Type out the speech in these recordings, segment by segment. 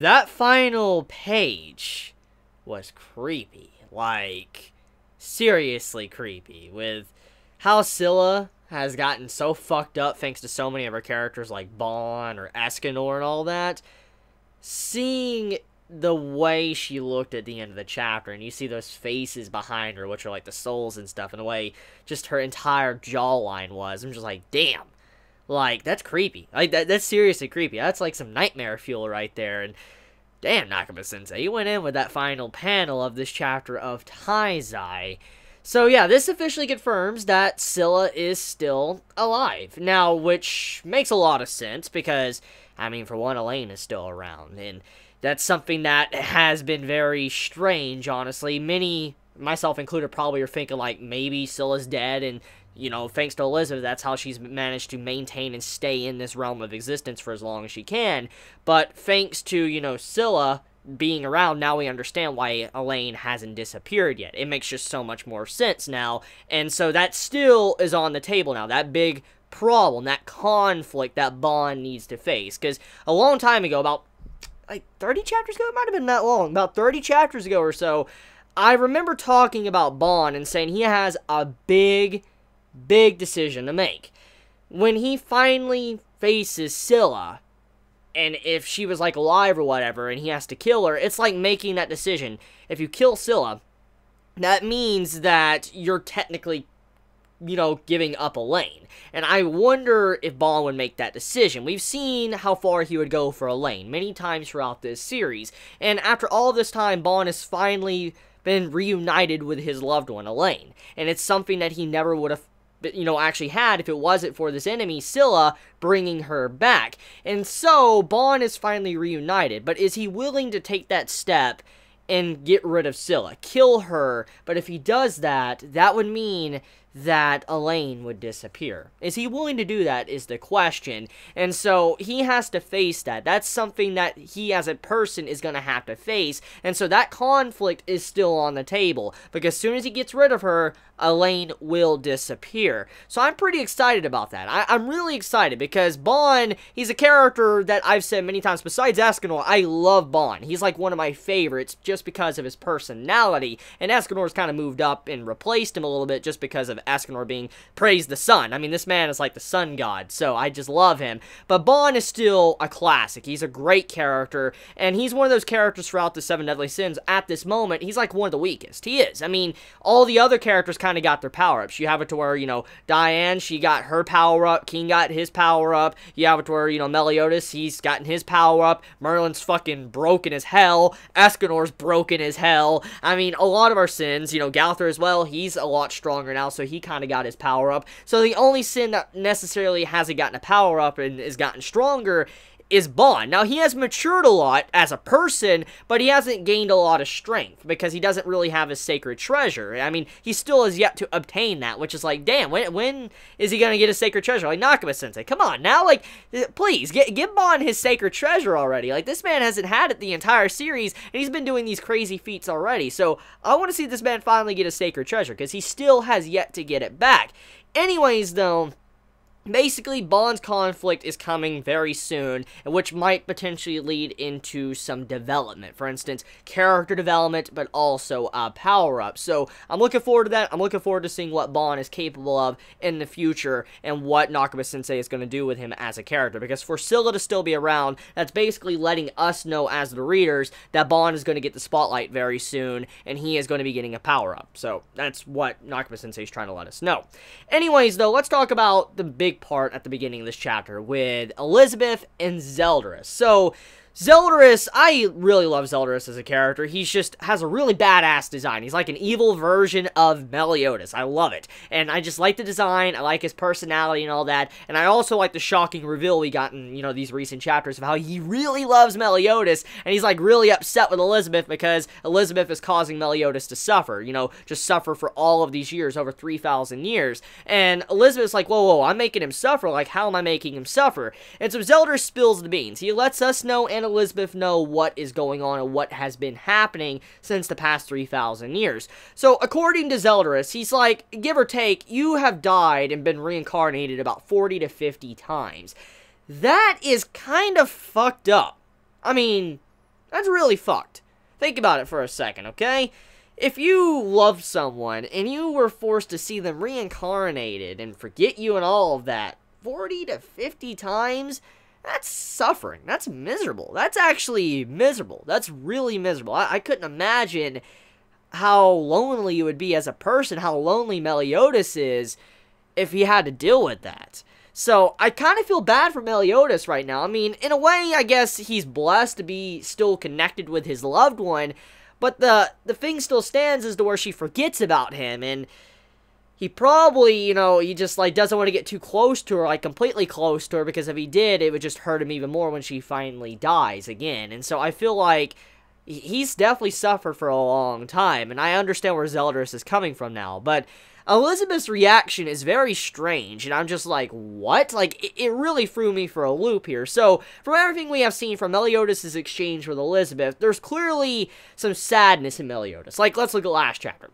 That final page was creepy. Like, seriously creepy. With how Scylla has gotten so fucked up thanks to so many of her characters like Bond or Escanor and all that. Seeing the way she looked at the end of the chapter, and you see those faces behind her, which are like the souls and stuff, and the way just her entire jawline was, I'm just like, damn. Like, that's creepy. Like, that's seriously creepy. That's like some nightmare fuel right there. And damn, Nakaba-sensei, you went in with that final panel of this chapter of Taizai. So yeah, this officially confirms that Scylla is still alive. Now, which makes a lot of sense, because, I mean, for one, Elaine is still around. And that's something that has been very strange, honestly. Many, myself included, probably are thinking, like, maybe Scylla's dead, and, you know, thanks to Elizabeth, that's how she's managed to maintain and stay in this realm of existence for as long as she can. But thanks to, you know, Scylla being around, now we understand why Elaine hasn't disappeared yet. It makes just so much more sense now. And so that still is on the table now. That big problem, that conflict that Bond needs to face. Because a long time ago, about like 30 chapters ago, it might have been that long, about 30 chapters ago or so, I remember talking about Bond and saying he has a big decision to make. When he finally faces Scylla, and if she was like alive or whatever, and he has to kill her, it's like making that decision. If you kill Scylla, that means that you're technically, you know, giving up Elaine. And I wonder if Bond would make that decision. We've seen how far he would go for Elaine many times throughout this series. And after all this time, Bond has finally been reunited with his loved one, Elaine. And it's something that he never would have, you know, actually had if it wasn't for this enemy, Scylla, bringing her back. And so, Bond is finally reunited. But is he willing to take that step and get rid of Scylla? Kill her. But if he does that, that would mean that Elaine would disappear. Is he willing to do that is the question. And so he has to face that. That's something that he as a person is going to have to face. And so that conflict is still on the table. Because as soon as he gets rid of her, Elaine will disappear. So I'm pretty excited about that. I'm really excited because Bond, he's a character that I've said many times, besides Escanor, I love Bond. He's like one of my favorites just because of his personality. And Escanor's kind of moved up and replaced him a little bit just because of Escanor being praised the sun. I mean, this man is like the sun god, so I just love him. But Bond is still a classic. He's a great character, and he's one of those characters throughout the Seven Deadly Sins. At this moment, he's like one of the weakest. He is. I mean, all the other characters kind of got their power-ups. You have it to where, you know, Diane, she got her power-up. King got his power-up. You have it to where, you know, Meliodas, he's gotten his power-up. Merlin's fucking broken as hell. Escanor's broken as hell. I mean, a lot of our sins, you know, Gowther as well, he's a lot stronger now, so he kind of got his power-up. So the only sin that necessarily hasn't gotten a power-up and has gotten stronger is Bond. Now, he has matured a lot as a person, but he hasn't gained a lot of strength because he doesn't really have his sacred treasure. I mean, he still has yet to obtain that, which is like, damn, when is he going to get his sacred treasure? Like, Nakaba-sensei, come on, now, like, please, give Bond his sacred treasure already. Like, this man hasn't had it the entire series, and he's been doing these crazy feats already. So, I want to see this man finally get his sacred treasure, because he still has yet to get it back. Anyways, though, basically, Bond's conflict is coming very soon, which might potentially lead into some development. For instance, character development, but also power-up. So, I'm looking forward to that. I'm looking forward to seeing what Bond is capable of in the future, and what Nakaba-sensei is going to do with him as a character. Because for Scylla to still be around, that's basically letting us know as the readers that Bond is going to get the spotlight very soon, and he is going to be getting a power-up. So, that's what Nakaba-sensei is trying to let us know. Anyways, though, let's talk about the big part at the beginning of this chapter with Elizabeth and Zeldris. So, Zeldris, I really love Zeldris as a character. He just has a really badass design. He's like an evil version of Meliodas. I love it. And I just like the design. I like his personality and all that. And I also like the shocking reveal we got in, you know, these recent chapters of how he really loves Meliodas. And he's like really upset with Elizabeth because Elizabeth is causing Meliodas to suffer. You know, just suffer for all of these years, over 3,000 years. And Elizabeth's like, whoa, I'm making him suffer. Like, how am I making him suffer? And so Zeldris spills the beans. He lets us know and Elizabeth know what is going on and what has been happening since the past 3,000 years. So, according to Zeldris, he's like, give or take, you have died and been reincarnated about 40 to 50 times. That is kind of fucked up. I mean, That's really fucked. Think about it for a second, okay? If you loved someone and you were forced to see them reincarnated and forget you and all of that 40 to 50 times, that's suffering. That's miserable. That's actually miserable. That's really miserable. I couldn't imagine how lonely you would be as a person, how lonely Meliodas is if he had to deal with that. So, I kind of feel bad for Meliodas right now. I mean, in a way, I guess he's blessed to be still connected with his loved one, but the thing still stands as to where she forgets about him, and he probably, you know, he just, like, doesn't want to get too close to her, like, completely close to her, because if he did, it would just hurt him even more when she finally dies again. And so, I feel like he's definitely suffered for a long time, and I understand where Zeldris is coming from now, but Elizabeth's reaction is very strange, and I'm just like, what? Like, it really threw me for a loop here. So, from everything we have seen from Meliodas' exchange with Elizabeth, there's clearly some sadness in Meliodas. Like, let's look at last chapter.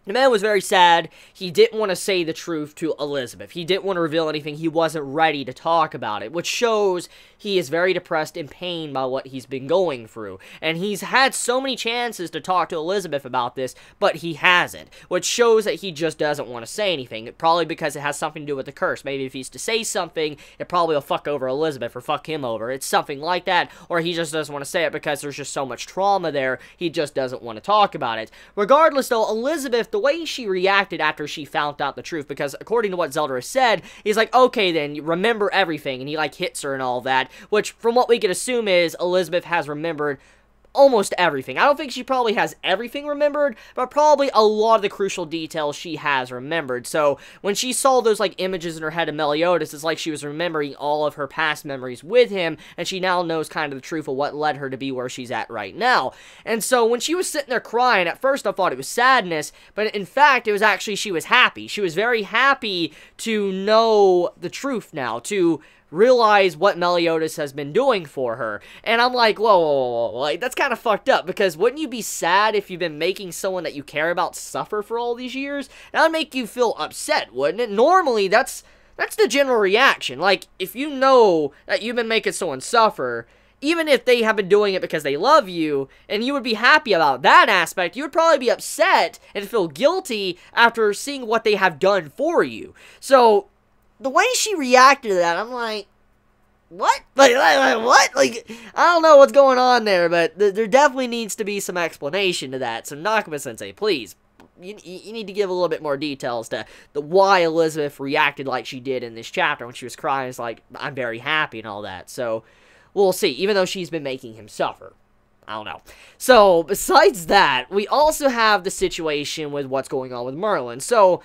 The man was very sad. He didn't want to say the truth to Elizabeth. He didn't want to reveal anything. He wasn't ready to talk about it, which shows he is very depressed and pained by what he's been going through. And he's had so many chances to talk to Elizabeth about this, but he hasn't, which shows that he just doesn't want to say anything. Probably because it has something to do with the curse. Maybe if he's to say something, it probably will fuck over Elizabeth or fuck him over. It's something like that, or he just doesn't want to say it because there's just so much trauma there, he just doesn't want to talk about it. Regardless, though, Elizabeth, the way she reacted after she found out the truth, because according to what Zeldris said, he's like, okay then, remember everything, and he like hits her and all that, which from what we can assume is Elizabeth has remembered almost everything. I don't think she probably has everything remembered, but probably a lot of the crucial details she has remembered. So, when she saw those, like, images in her head of Meliodas, it's like she was remembering all of her past memories with him, and she now knows kind of the truth of what led her to be where she's at right now. And so, when she was sitting there crying, at first I thought it was sadness, but in fact, it was actually she was happy. She was very happy to know the truth now, to realize what Meliodas has been doing for her. And I'm like, whoa, like, that's kind of fucked up, because wouldn't you be sad if you've been making someone that you care about suffer for all these years? That would make you feel upset, wouldn't it? Normally, that's the general reaction. Like, if you know that you've been making someone suffer, even if they have been doing it because they love you, and you would be happy about that aspect, you would probably be upset and feel guilty after seeing what they have done for you. So, the way she reacted to that, I'm like, what? Like, what? Like, I don't know what's going on there, but there definitely needs to be some explanation to that. So, Nakama-sensei, please, you need to give a little bit more details to why Elizabeth reacted like she did in this chapter when she was crying. It's like, I'm very happy and all that. So, we'll see, even though she's been making him suffer. I don't know. So, besides that, we also have the situation with what's going on with Merlin. So,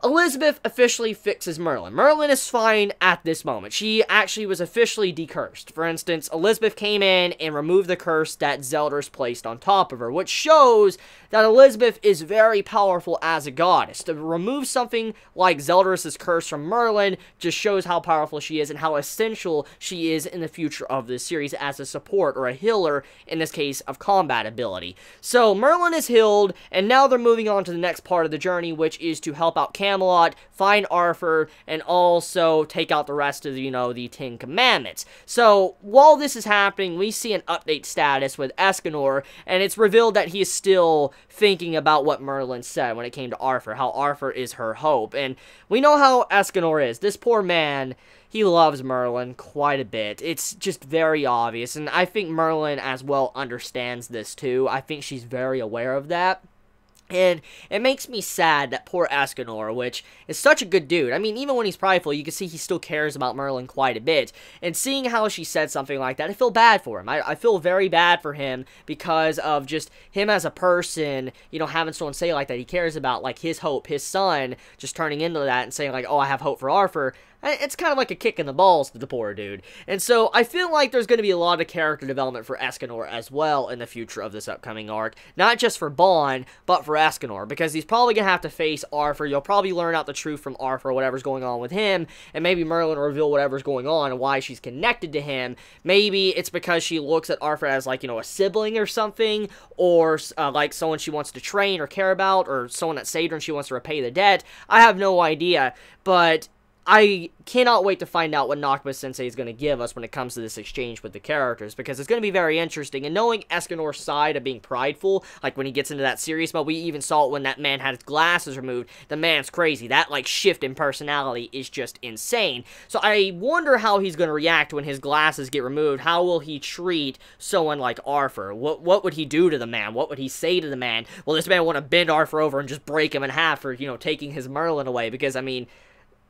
Elizabeth officially fixes Merlin. Merlin is fine at this moment. She actually was officially decursed. For instance, Elizabeth came in and removed the curse that Zeldris placed on top of her, which shows that Elizabeth is very powerful as a goddess. To remove something like Zeldris' curse from Merlin just shows how powerful she is and how essential she is in the future of this series as a support or a healer, in this case, of combat ability. So, Merlin is healed, and now they're moving on to the next part of the journey, which is to help out Camelot, find Arthur, and also take out the rest of, you know, the 10 Commandments. So, while this is happening, we see an update status with Escanor, and it's revealed that he is still thinking about what Merlin said when it came to Arthur, how Arthur is her hope. And we know how Escanor is. This poor man, he loves Merlin quite a bit. It's just very obvious, and I think Merlin as well understands this too. I think she's very aware of that. And it makes me sad that poor Escanor, which is such a good dude. I mean, even when he's prideful, you can see he still cares about Merlin quite a bit. And seeing how she said something like that, I feel bad for him. I feel very bad for him because of just him as a person, you know, having someone say like that he cares about, like, his hope, his son, just turning into that and saying like, oh, I have hope for Arthur. It's kind of like a kick in the balls to the poor dude. And so, I feel like there's going to be a lot of character development for Escanor as well in the future of this upcoming arc. Not just for Ban, but for Escanor. Because he's probably going to have to face Arthur. You'll probably learn out the truth from Arthur, whatever's going on with him. And maybe Merlin will reveal whatever's going on and why she's connected to him. Maybe it's because she looks at Arthur as, like, you know, a sibling or something. Or, like, someone she wants to train or care about. Or someone that saved her and she wants to repay the debt. I have no idea. But I cannot wait to find out what Nakaba Sensei is going to give us when it comes to this exchange with the characters, because it's going to be very interesting. And knowing Escanor's side of being prideful, like when he gets into that serious mode, we even saw it when that man had his glasses removed. The man's crazy. That, like, shift in personality is just insane. So I wonder how he's going to react when his glasses get removed. How will he treat someone like Arthur? What would he do to the man? What would he say to the man? Well, this man want to bend Arthur over and just break him in half for, you know, taking his Merlin away, because, I mean,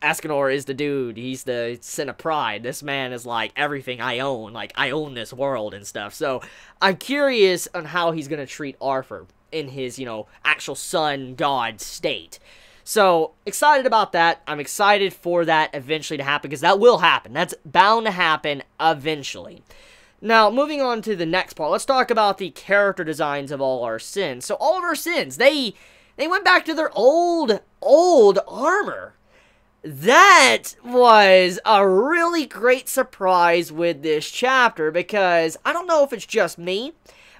Escanor is the dude. He's the sin of pride. This man is like, everything I own. Like, I own this world and stuff. So, I'm curious on how he's going to treat Arthur in his, you know, actual sun god state. So, excited about that. I'm excited for that eventually to happen, because that will happen. That's bound to happen eventually. Now, moving on to the next part, let's talk about the character designs of all our sins. So, all of our sins, they went back to their old armor. That was a really great surprise with this chapter, because I don't know if it's just me,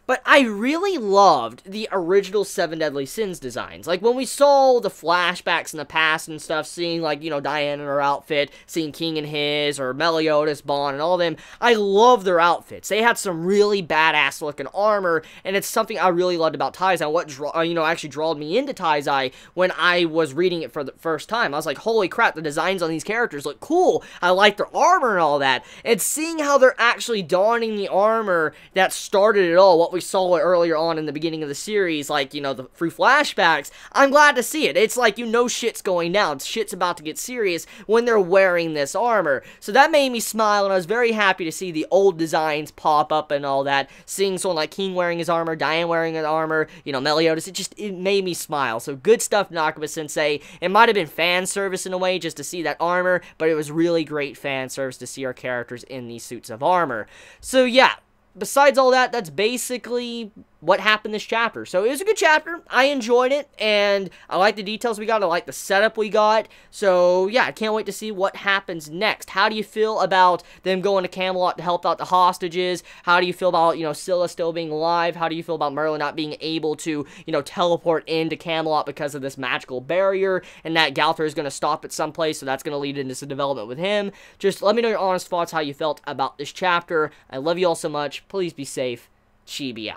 but I really loved the original Seven Deadly Sins designs. Like, when we saw the flashbacks in the past and stuff, seeing, like, you know, Diane in her outfit, seeing King in his, or Meliodas, Bond, and all them, I love their outfits. They had some really badass looking armor, and it's something I really loved about Taizai. What, actually drawed me into Taizai when I was reading it for the first time. I was like, holy crap, the designs on these characters look cool. I like their armor and all that. And seeing how they're actually donning the armor that started it all, what we saw it earlier on in the beginning of the series, like, you know, through flashbacks, I'm glad to see it. It's like, you know, shit's going down. Shit's about to get serious when they're wearing this armor. So that made me smile, and I was very happy to see the old designs pop up and all that. Seeing someone like King wearing his armor, Diane wearing an armor, you know, Meliodas, it made me smile. So good stuff, Nakaba Sensei. It might have been fan service in a way just to see that armor, but it was really great fan service to see our characters in these suits of armor. So yeah, besides all that, that's basically what happened this chapter. So it was a good chapter. I enjoyed it, and I like the details we got. I like the setup we got. So yeah, I can't wait to see what happens next. How do you feel about them going to Camelot to help out the hostages? How do you feel about, you know, Scylla still being alive? How do you feel about Merlin not being able to, you know, teleport into Camelot because of this magical barrier, and that Gowther is going to stop at some place, so that's going to lead into some development with him? Just let me know your honest thoughts, how you felt about this chapter. I love you all so much. Please be safe. Chibi out.